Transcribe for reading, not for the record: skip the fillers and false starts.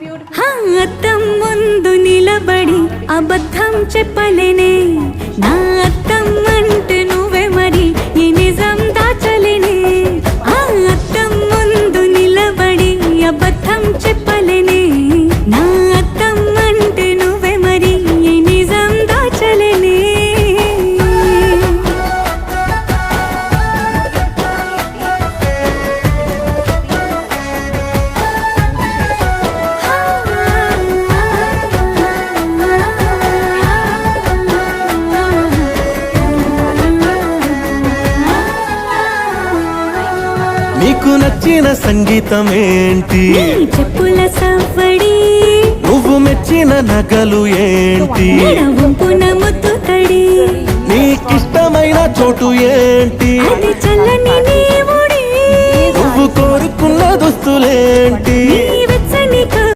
అద్దం ముందు నిలబడి అబద్ధం చెప్పలేనే, నా అద్దం అంటే నువ్వే మరి ఈ నిజం దాచలేనే. అద్దం ముందు నిలబడి అబద్ధం చెప్పలేనే, నా అద్దం అంటే నువ్వే మరి ఈ నిజం దాచలేనే. నీకు నచ్చిన సంగీతం ఏంటి? చెప్పుల సవ్వడి. నువ్వు మెచ్చిన నగలు ఏంటి? వంపున ముద్దు తడి. నీకిష్టమైన చోటు ఏంటి? అది చల్లని నీ ఒడి. నువ్వు కోరుకున్న దుస్తులేంటి?